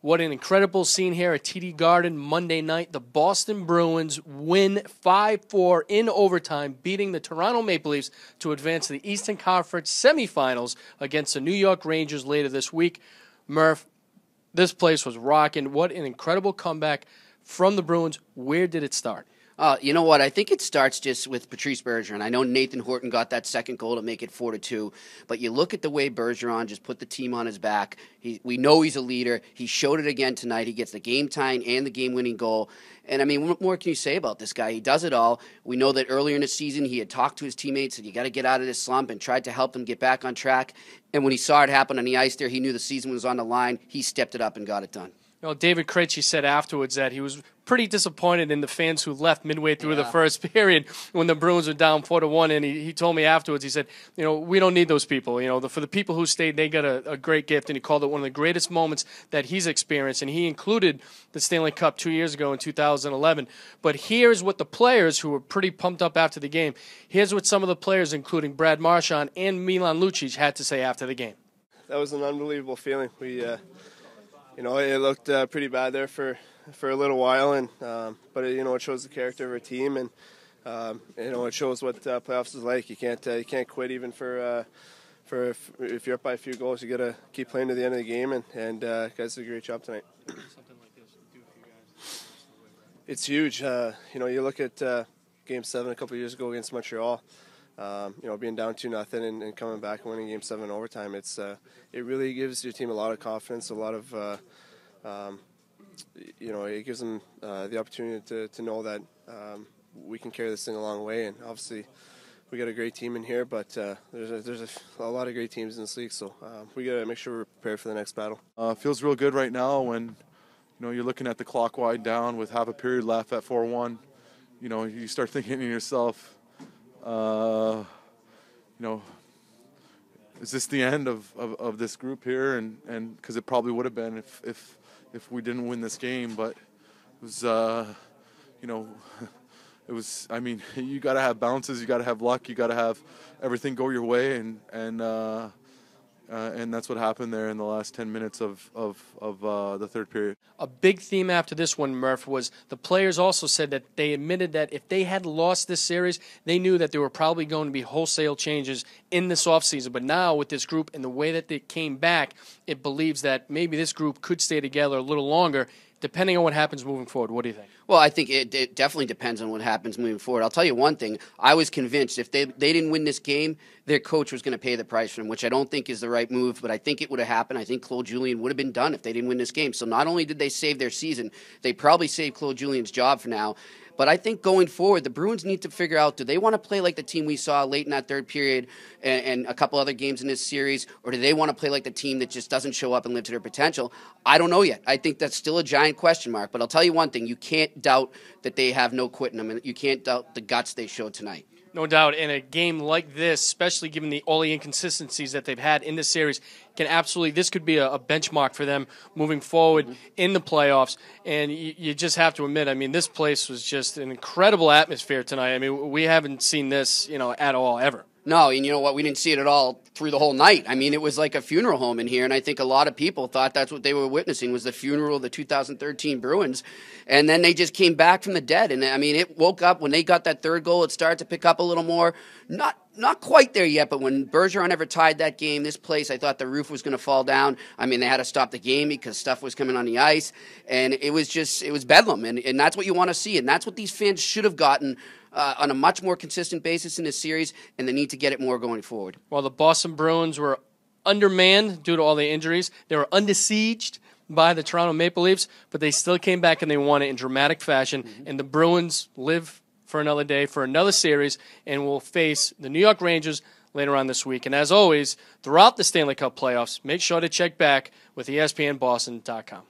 What an incredible scene here at TD Garden Monday night. The Boston Bruins win 5-4 in overtime, beating the Toronto Maple Leafs to advance to the Eastern Conference semifinals against the New York Rangers later this week. Murph, this place was rocking. What an incredible comeback from the Bruins. Where did it start? You know what? I think it starts just with Patrice Bergeron. I know Nathan Horton got that second goal to make it 4-2, but you look at the way Bergeron just put the team on his back. We know he's a leader. He showed it again tonight. He gets the game-tying and the game-winning goal. And, I mean, what more can you say about this guy? He does it all. We know that earlier in the season he had talked to his teammates and you got to get out of this slump and tried to help them get back on track. And when he saw it happen on the ice there, he knew the season was on the line. He stepped it up and got it done. You know, David Krejci said afterwards that he was pretty disappointed in the fans who left midway through the first period when the Bruins were down 4-1. And he told me afterwards, he said, you know, we don't need those people. You know, for the people who stayed, they got a great gift. And he called it one of the greatest moments that he's experienced. And he included the Stanley Cup 2 years ago in 2011. But here's what the players, who were pretty pumped up after the game, here's what some of the players, including Brad Marchand and Milan Lucic, had to say after the game. That was an unbelievable feeling. You know, it looked pretty bad there for a little while, and but you know, it shows the character of our team, and you know, it shows what playoffs is like. You can't quit even for if you're up by a few goals. You got to keep playing to the end of the game, and guys did a great job tonight. Something like this would do for you guys. It's huge. You know, you look at Game 7 a couple of years ago against Montreal. You know, being down 2-0 and coming back and winning Game 7 in overtime, it really gives your team a lot of confidence, a lot of you know, it gives them the opportunity to know that we can carry this thing a long way. And obviously, we got a great team in here, but there's a lot of great teams in this league, so we got to make sure we're prepared for the next battle. Feels real good right now when, you know, you're looking at the clock wind down with half a period left at 4-1. You know, you start thinking to yourself, you know, is this the end of this group here? And because it probably would have been if we didn't win this game, but it was, you know, it was. I mean, you got to have bounces, you got to have luck, you got to have everything go your way, and that's what happened there in the last 10 minutes of the third period. A big theme after this one, Murph, was the players also said that they admitted that if they had lost this series, they knew that there were probably going to be wholesale changes in this offseason. But now with this group and the way that they came back, it believes that maybe this group could stay together a little longer, depending on what happens moving forward. What do you think? Well, I think it definitely depends on what happens moving forward. I'll tell you one thing. I was convinced if they didn't win this game, their coach was going to pay the price for them, which I don't think is the right move, but I think it would have happened. I think Claude Julien would have been done if they didn't win this game. So not only did they save their season, they probably saved Claude Julien's job for now. But I think going forward, the Bruins need to figure out, do they want to play like the team we saw late in that third period and a couple other games in this series, or do they want to play like the team that just doesn't show up and live to their potential? I don't know yet. I think that's still a giant question mark. But I'll tell you one thing, you can't doubt that they have no quit in them, and you can't doubt the guts they showed tonight. No doubt. In a game like this, especially given all the inconsistencies that they've had in this series, this could be a benchmark for them moving forward in the playoffs. And you just have to admit, I mean, this place was just an incredible atmosphere tonight. I mean, we haven't seen this, you know, at all ever. No, and you know what? We didn't see it at all through the whole night. I mean, it was like a funeral home in here, and I think a lot of people thought that's what they were witnessing, was the funeral of the 2013 Bruins. And then they just came back from the dead. And, I mean, it woke up when they got that third goal. It started to pick up a little more. Not quite there yet, but when Bergeron ever tied that game, this place, I thought the roof was going to fall down. I mean, they had to stop the game because stuff was coming on the ice. And it was bedlam. And that's what you want to see. And that's what these fans should have gotten on a much more consistent basis in this series, and they need to get it more going forward. Well, the Boston Bruins were undermanned due to all the injuries. They were under-sieged by the Toronto Maple Leafs, but they still came back and they won it in dramatic fashion. And the Bruins live for another day, for another series, and will face the New York Rangers later on this week. And as always, throughout the Stanley Cup playoffs, make sure to check back with ESPNBoston.com.